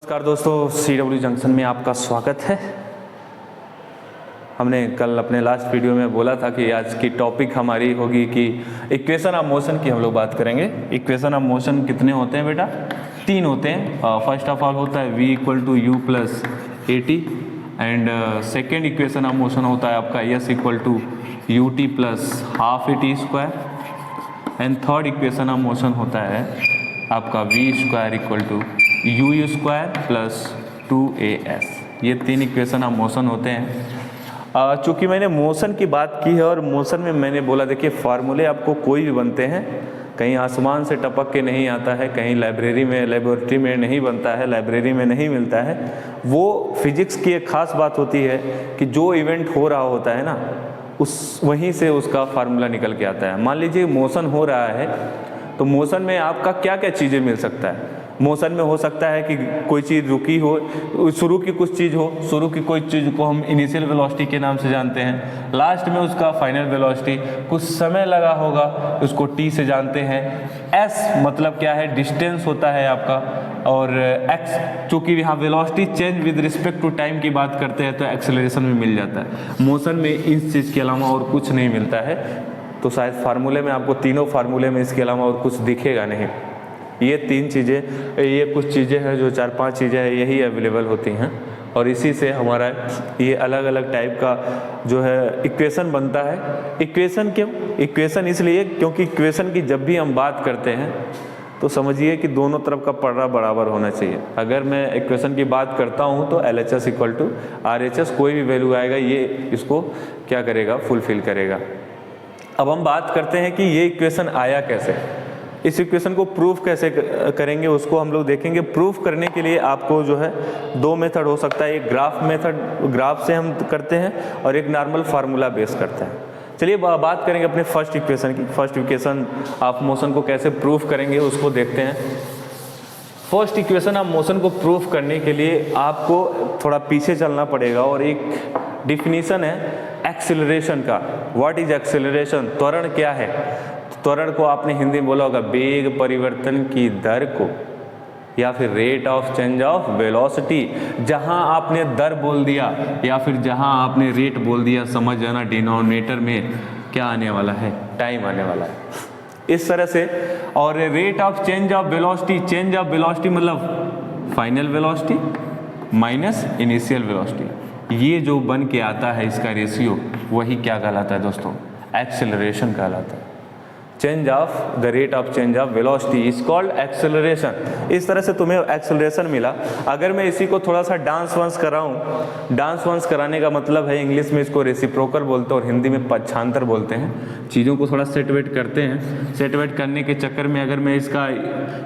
नमस्कार दोस्तों, CW junction में आपका स्वागत है। हमने कल अपने लास्ट वीडियो में बोला था कि आज की टॉपिक हमारी होगी कि इक्वेशन ऑफ मोशन की हम लोग बात करेंगे। इक्वेशन ऑफ मोशन कितने होते हैं बेटा? 3 होते हैं। फर्स्ट ऑफ ऑल होता है v = u + at and second equation of motion होता है आपका s = ut + ½ at² and third equation of motion होता है आपका v² = u² + 2as। ये 3 इक्वेशन ऑफ मोशन होते हैं। चूँकि मैंने मोशन की बात की है और मोशन में मैंने बोला देखिए फार्मूले आपको कोई भी बनते हैं, कहीं आसमान से टपक के नहीं आता है, कहीं लेबोरेटरी में नहीं बनता है, लाइब्रेरी में नहीं मिलता है। वो फिजिक्स की एक ख़ास बात होती है कि जो इवेंट हो रहा होता है ना, उस वहीं से उसका फार्मूला निकल के आता है। मान लीजिए मोशन हो रहा है, तो मोशन में आपका क्या क्या चीज़ें मिल सकता है। मोशन में हो सकता है कि कोई चीज़ रुकी हो, शुरू की कुछ चीज़ हो, शुरू की कोई चीज़ को हम इनिशियल वेलोसिटी के नाम से जानते हैं, लास्ट में उसका फाइनल वेलोसिटी, कुछ समय लगा होगा उसको t से जानते हैं। s मतलब क्या है? डिस्टेंस होता है आपका, और x चूँकि यहाँ velocity change with respect to time की बात करते हैं तो एक्सेलरेशन में मिल जाता है। मोशन में इस चीज़ के अलावा और कुछ नहीं मिलता है, तो शायद फार्मूले में आपको तीनों फार्मूले में इसके अलावा और कुछ दिखेगा नहीं। ये 3 चीज़ें, ये कुछ चीज़ें हैं जो 4-5 चीज़ें हैं, यही अवेलेबल होती हैं और इसी से हमारा ये अलग अलग टाइप का जो है इक्वेशन बनता है। इक्वेशन क्यों? इक्वेशन इसलिए क्योंकि इक्वेशन की जब भी हम बात करते हैं तो समझिए कि दोनों तरफ का पढ़ना बराबर होना चाहिए। अगर मैं इक्वेशन की बात करता हूँ तो LHS = RHS, कोई भी वैल्यू आएगा ये इसको क्या करेगा? फुलफिल करेगा। अब हम बात करते हैं कि ये इक्वेशन आया कैसे, इस इक्वेशन को प्रूफ कैसे करेंगे, उसको हम लोग देखेंगे। प्रूफ करने के लिए आपको जो है 2 मेथड हो सकता है। एक ग्राफ मेथड, ग्राफ से हम करते हैं, और एक नॉर्मल फार्मूला बेस करते हैं। चलिए बात करेंगे अपने फर्स्ट इक्वेशन की। फर्स्ट इक्वेशन ऑफ मोशन को कैसे प्रूफ करेंगे उसको देखते हैं। फर्स्ट इक्वेशन ऑफ मोशन को प्रूफ करने के लिए आपको थोड़ा पीछे चलना पड़ेगा, और एक डिफिनीशन है एक्सेलरेशन का। What is acceleration? त्वरण क्या है? त्वरण को आपने हिंदी में बोला होगा वेग परिवर्तन की दर को, या फिर rate of change of velocity. जहां आपने दर बोल दिया या फिर जहां आपने रेट बोल दिया, समझ जाना डिनोमिनेटर में क्या आने वाला है? टाइम आने वाला है, इस तरह से। और rate of change of velocity, change of velocity मतलब final velocity minus initial velocity, ये जो बन के आता है इसका रेशियो, वही क्या कहलाता है दोस्तों? एक्सेलरेशन कहलाता है। Change of the rate of change of velocity is called acceleration. इस तरह से तुम्हें एक्सेलरेशन मिला। अगर मैं इसी को थोड़ा सा डांस वांस कराऊं, डांस वांस कराने का मतलब है इंग्लिश में इसको रेसिप्रोकल बोलते हैं और हिंदी में पक्षांतर बोलते हैं। चीज़ों को थोड़ा सेट वेट करते हैं। सेट वेट करने के चक्कर में अगर मैं इसका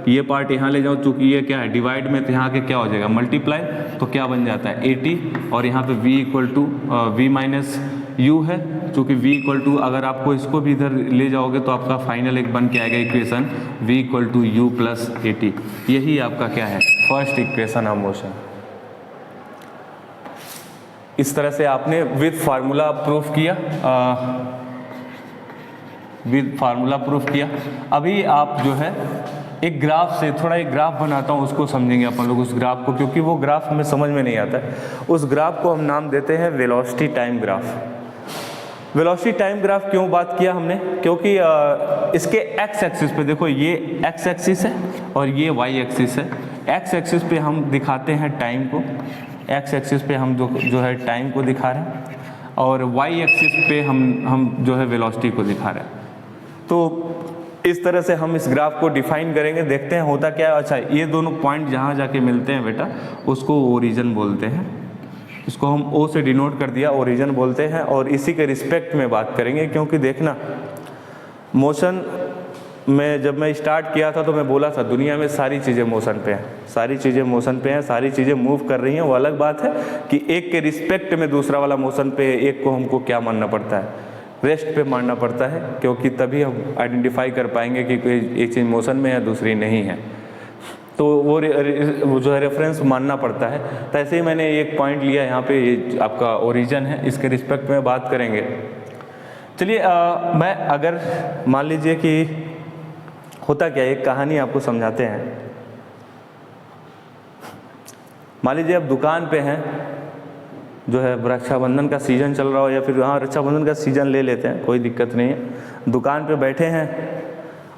ये पार्ट यहाँ ले जाऊँ, चूँकि ये क्या है डिवाइड में, तो यहाँ के क्या हो जाएगा मल्टीप्लाई, तो क्या बन जाता है 80, और यहाँ पे v = v - u है। चूँकि v = अगर आपको इसको भी इधर ले जाओगे तो आपका फाइनल एक बन के आएगा इक्वेशन v = u + at। यही आपका क्या है? First equation of motion. इस तरह से आपने विद फार्मूला प्रूफ किया, विद फार्मूला प्रूफ किया। अभी आप जो है एक ग्राफ से, थोड़ा एक ग्राफ बनाता हूँ, उसको समझेंगे अपन लोग उस ग्राफ को, क्योंकि वो ग्राफ हमें समझ में नहीं आता है। उस ग्राफ को हम नाम देते हैं velocity time graph. Velocity time graph क्यों बात किया हमने? क्योंकि इसके एक्स एक्सिस पे देखो, ये एक्स एक्सिस है और ये वाई एक्सिस है। एक्स एक्सिस पे हम दिखाते हैं टाइम को, एक्स एक्सिस पे हम जो है टाइम को दिखा रहे हैं, और वाई एक्सिस पे हम जो है वेलोसिटी को दिखा रहे हैं। तो इस तरह से हम इस ग्राफ को डिफाइन करेंगे, देखते हैं होता क्या है। अच्छा, ये दोनों पॉइंट जहाँ जाके मिलते हैं बेटा, उसको ओरिजिन बोलते हैं। इसको हम O से डिनोट कर दिया, ओरिजिन बोलते हैं, और इसी के रिस्पेक्ट में बात करेंगे। क्योंकि देखना, मोशन में जब मैं स्टार्ट किया था तो मैं बोला था दुनिया में सारी चीज़ें मोशन पे हैं, सारी चीज़ें मोशन पे हैं, सारी चीज़ें मूव कर रही हैं। वो अलग बात है कि एक के रिस्पेक्ट में दूसरा वाला मोशन पे, एक को हमको क्या मानना पड़ता है? रेस्ट पे मानना पड़ता है, क्योंकि तभी हम आइडेंटिफाई कर पाएंगे कि कोई एक चीज़ मोशन में है दूसरी नहीं है। तो वो जो है रेफरेंस मानना पड़ता है। तो ऐसे ही मैंने एक पॉइंट लिया यहाँ पे, ये आपका ओरिजिन है, इसके रिस्पेक्ट में बात करेंगे। चलिए मैं अगर मान लीजिए कि होता क्या है, एक कहानी आपको समझाते हैं। मान लीजिए आप दुकान पे हैं, जो है रक्षाबंधन का सीज़न चल रहा हो, या फिर हाँ रक्षाबंधन का सीज़न ले लेते हैं, कोई दिक्कत नहीं है। दुकान पे बैठे हैं,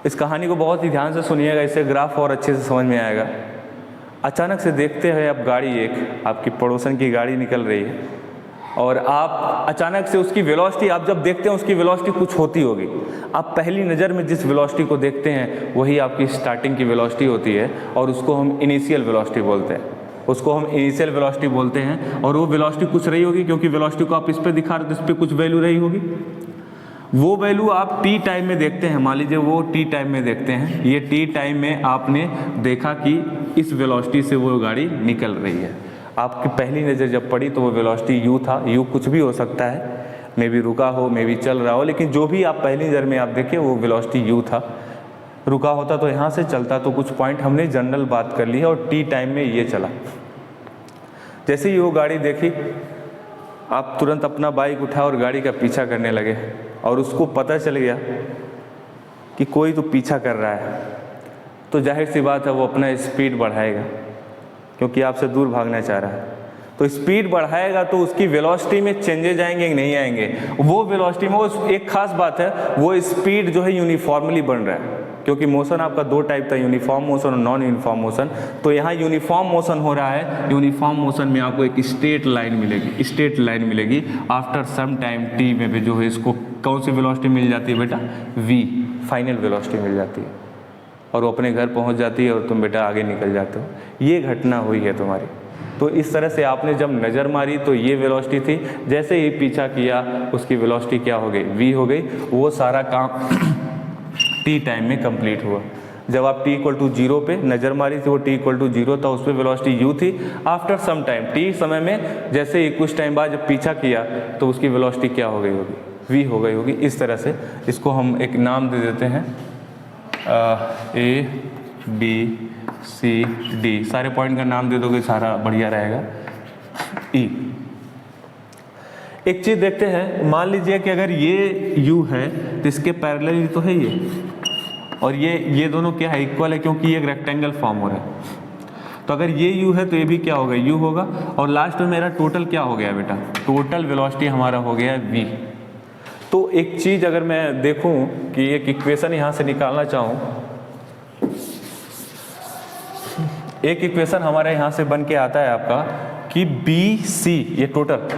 इस कहानी को बहुत ही ध्यान से सुनिएगा, इससे ग्राफ और अच्छे से समझ में आएगा। अचानक से देखते हैं आप गाड़ी, एक आपकी पड़ोसन की गाड़ी निकल रही है, और आप अचानक से उसकी वेलोसिटी, आप जब देखते हैं उसकी वेलोसिटी कुछ होती होगी। आप पहली नज़र में जिस वेलोसिटी को देखते हैं वही आपकी स्टार्टिंग की वेलोसिटी होती है, और उसको हम इनिशियल वेलोसिटी बोलते हैं। उसको हम इनिशियल वेलोसिटी बोलते हैं। और वो वेलोसिटी कुछ रही होगी, क्योंकि वेलोसिटी को आप इस पे दिखा रहे हो तो इस पर कुछ वैल्यू रही होगी। वो वैल्यू आप टी टाइम में देखते हैं, मान लीजिए वो टी टाइम में देखते हैं। ये टी टाइम में आपने देखा कि इस वेलोसिटी से वो गाड़ी निकल रही है। आपकी पहली नज़र जब पड़ी तो वो वेलोसिटी यू था। यू कुछ भी हो सकता है, मे बी रुका हो, मे बी चल रहा हो, लेकिन जो भी आप पहली नज़र में आप देखें वो वेलोसिटी यू था। रुका होता तो यहाँ से चलता, तो कुछ पॉइंट हमने जनरल बात कर ली है, और टी टाइम में ये चला। जैसे ही वो गाड़ी देखी, आप तुरंत अपना बाइक उठा और गाड़ी का पीछा करने लगे, और उसको पता चल गया कि कोई तो पीछा कर रहा है, तो जाहिर सी बात है वो अपना स्पीड बढ़ाएगा, क्योंकि आपसे दूर भागना चाह रहा है। तो स्पीड बढ़ाएगा तो उसकी वेलोसिटी में चेंजेज आएंगे कि नहीं आएंगे? वो वेलोसिटी में, वो एक खास बात है, वो स्पीड जो है यूनिफॉर्मली बन रहा है, क्योंकि मोशन आपका दो टाइप था, यूनिफॉर्म मोशन और नॉन यूनिफॉर्म मोशन। तो यहाँ यूनिफॉर्म मोशन हो रहा है। यूनिफॉर्म मोशन में आपको एक स्ट्रेट लाइन मिलेगी, स्ट्रेट लाइन मिलेगी। आफ्टर सम टाइम टी में भी जो है इसको कौन सी वेलोसिटी मिल जाती है बेटा? वी, फाइनल वेलोसिटी मिल जाती है, और वो अपने घर पहुँच जाती है और तुम बेटा आगे निकल जाते हो। ये घटना हुई है तुम्हारी। तो इस तरह से आपने जब नज़र मारी तो ये वेलोसिटी थी, जैसे ही पीछा किया उसकी वेलोसिटी क्या हो गई? वी हो गई। वो सारा काम टी टाइम में कंप्लीट हुआ। जब आप t इक्वल टू 0 पे नज़र मारी थी, वो t इक्वल टू 0 था, उस पर वेलोसिटी u थी। आफ्टर सम टाइम, t समय में जैसे ही कुछ टाइम बाद जब पीछा किया तो उसकी वेलोसिटी क्या हो गई होगी? v हो गई होगी। इस तरह से इसको हम एक नाम दे देते हैं, A B C D, सारे पॉइंट का नाम दे दोगे सारा बढ़िया रहेगा। E। एक चीज़ देखते हैं, मान लीजिए कि अगर ये u है तो इसके पैरेलल तो है ये, और ये दोनों क्या है? इक्वल है, क्योंकि ये एक रेक्टेंगल फॉर्म हो रहा है। तो अगर ये u है तो ये भी क्या होगा? u होगा। और लास्ट में मेरा टोटल क्या हो गया बेटा? टोटल वेलोसिटी हमारा हो गया v। तो एक चीज़ अगर मैं देखूं कि एक इक्वेशन यहाँ से निकालना चाहूँ, एक इक्वेशन हमारे यहाँ से बन के आता है आपका कि BC, ये टोटल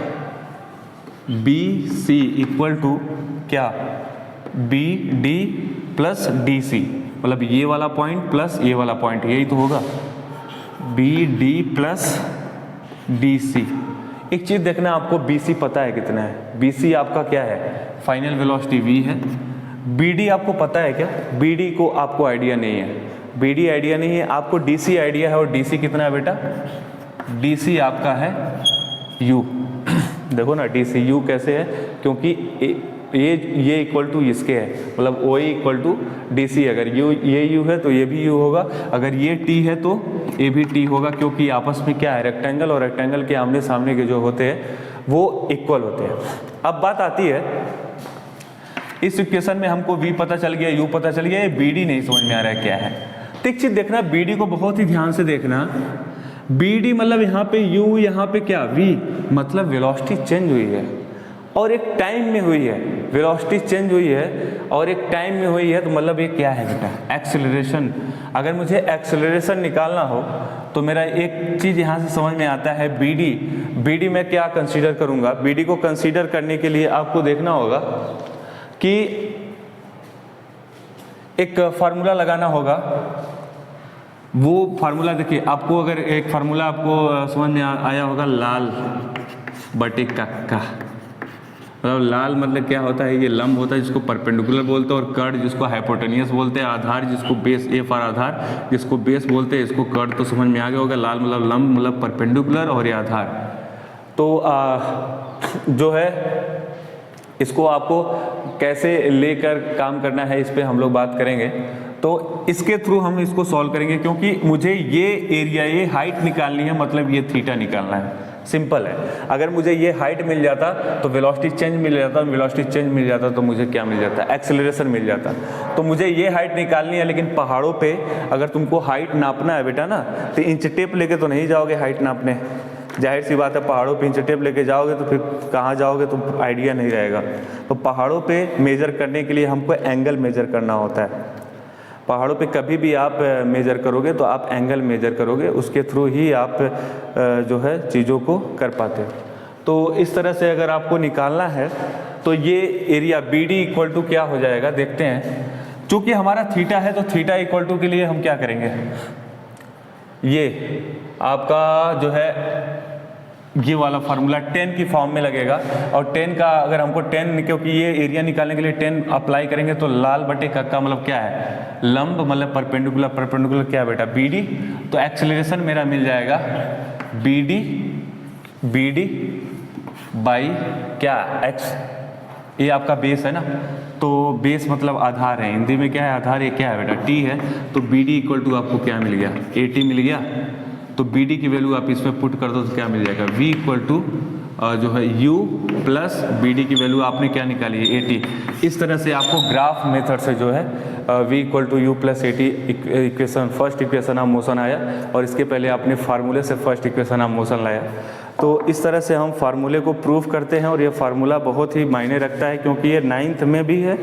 BC इक्वल टू क्या? BD प्लस DC, मतलब ये वाला पॉइंट प्लस ये वाला पॉइंट, यही तो होगा BD प्लस DC। एक चीज़ देखना, आपको BC पता है कितना है? BC आपका क्या है? फाइनल वेलोसिटी V है। BD आपको पता है क्या? BD को आपको आइडिया नहीं है, BD आइडिया नहीं है आपको, DC आइडिया है। और DC कितना है बेटा? DC आपका है U। देखो ना DC U कैसे है, क्योंकि ये इक्वल टू इसके है, मतलब OA इक्वल टू DC। अगर ये U है तो ये भी U होगा, अगर ये T है तो ये भी T होगा, क्योंकि आपस में क्या है? रेक्टेंगल और रेक्टेंगल के आमने सामने के जो होते हैं वो इक्वल होते हैं। अब बात आती है, इस इक्वेशन में हमको V पता चल गया, U पता चल गया, ये BD नहीं समझ में आ रहा है क्या है। तो एक चीज़ देखना, BD को बहुत ही ध्यान से देखना। BD मतलब यहाँ पे U, यहाँ पे क्या? V, मतलब वेलोसिटी चेंज हुई है और एक टाइम में हुई है। वेलोसिटी चेंज हुई है और एक टाइम में हुई है, तो मतलब ये क्या है बेटा? एक्सेलरेशन। अगर मुझे एक्सेलरेशन निकालना हो तो मेरा एक चीज़ यहाँ से समझ में आता है, BD मैं क्या कंसीडर करूँगा? BD को कंसीडर करने के लिए आपको देखना होगा कि एक फार्मूला लगाना होगा। वो फार्मूला देखिए, आपको अगर एक फार्मूला आपको समझ में आया होगा, लाल बटे कक्का। मतलब लाल मतलब क्या होता है? ये लंब होता है जिसको परपेंडिकुलर बोलते हैं, और कर्ड जिसको हाइपोटेनियस बोलते हैं, आधार जिसको बेस, ए फॉर आधार जिसको बेस बोलते हैं, इसको कर्ड तो समझ में आ गया होगा। लाल मतलब लंब, मतलब परपेंडिकुलर, और ये आधार। तो जो है इसको आपको कैसे लेकर काम करना है, इस पर हम लोग बात करेंगे। तो इसके थ्रू हम इसको सॉल्व करेंगे, क्योंकि मुझे ये एरिया, ये हाइट निकालनी है, मतलब ये थीटा निकालना है। सिंपल है। अगर मुझे ये हाइट मिल जाता तो वेलोसिटी चेंज मिल जाता, वेलोसिटी चेंज मिल जाता तो मुझे क्या मिल जाता, एक्सेलरेशन मिल जाता। तो मुझे ये हाइट निकालनी है, लेकिन पहाड़ों पे अगर तुमको हाइट नापना है बेटा ना, तो इंच टेप लेके तो नहीं जाओगे हाइट नापने, जाहिर सी बात है। पहाड़ों पे इंच टेप लेके जाओगे तो फिर कहाँ जाओगे तो आइडिया नहीं रहेगा। तो पहाड़ों पे मेजर करने के लिए हमको एंगल मेजर करना होता है। पहाड़ों पे कभी भी आप मेजर करोगे तो आप एंगल मेजर करोगे, उसके थ्रू ही आप जो है चीज़ों को कर पाते हो। तो इस तरह से अगर आपको निकालना है तो ये area B D equal to क्या हो जाएगा, देखते हैं। चूँकि हमारा थीटा है तो थीटा इक्वल टू के लिए हम क्या करेंगे, ये आपका जो है ये वाला फार्मूला 10 की फॉर्म में लगेगा। और 10 का अगर हमको 10, क्योंकि ये एरिया निकालने के लिए 10 अप्लाई करेंगे तो लाल बटे का मतलब क्या है, लंब, मतलब परपेंडिकुलर। परपेंडिकुलर क्या है बेटा, बी डी। तो एक्सेलरेशन मेरा मिल जाएगा बी डी बाई क्या, एक्स। ये आपका बेस है ना, तो बेस मतलब आधार है, हिंदी में क्या है आधार, ये क्या है बेटा टी है। तो बी डी इक्वल टू आपको क्या मिल गया, ए टी मिल गया। तो बी डी की वैल्यू आप इसमें पुट कर दो तो क्या मिल जाएगा, v इक्वल टू जो है u प्लस बी डी की वैल्यू आपने क्या निकाली है, 80। इस तरह से आपको ग्राफ मेथड से जो है v equal to u plus 80 equation, first equation of motion आया, और इसके पहले आपने फार्मूले से फर्स्ट इक्वेशन ऑफ मोशन लाया। तो इस तरह से हम फार्मूले को प्रूव करते हैं, और ये फार्मूला बहुत ही मायने रखता है, क्योंकि ये 9th में भी है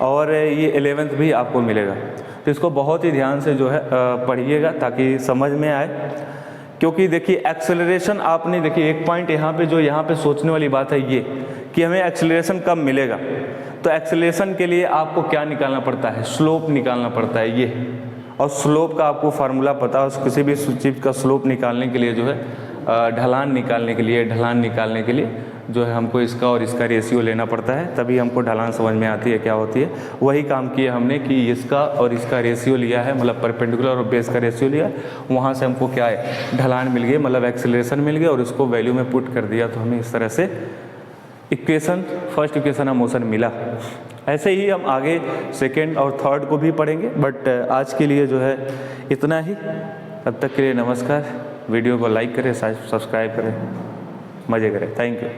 और ये 11th भी आपको मिलेगा। तो इसको बहुत ही ध्यान से जो है पढ़िएगा ताकि समझ में आए। क्योंकि देखिए एक्सेलरेशन आपने, देखिए एक पॉइंट यहाँ पे जो यहाँ पे सोचने वाली बात है ये कि हमें एक्सेलरेशन कब मिलेगा। तो एक्सेलरेशन के लिए आपको क्या निकालना पड़ता है, स्लोप निकालना पड़ता है ये। और स्लोप का आपको फार्मूला पता है, किसी भी चीज़ का स्लोप निकालने के लिए जो है ढलान निकालने के लिए जो है हमको इसका और इसका रेशियो लेना पड़ता है, तभी हमको ढलान समझ में आती है क्या होती है। वही काम किया हमने कि इसका और इसका रेशियो लिया है, मतलब परपेंडिकुलर और बेस का रेशियो लिया, वहाँ से हमको क्या है ढलान मिल गई, मतलब एक्सेलरेशन मिल गया, और उसको वैल्यू में पुट कर दिया तो हमें इस तरह से equation, first equation of motion मिला। ऐसे ही हम आगे सेकेंड और थर्ड को भी पढ़ेंगे, बट आज के लिए जो है इतना ही। तब तक के लिए नमस्कार। वीडियो को लाइक करें, सब्सक्राइब करें, मज़े करें। Thank you.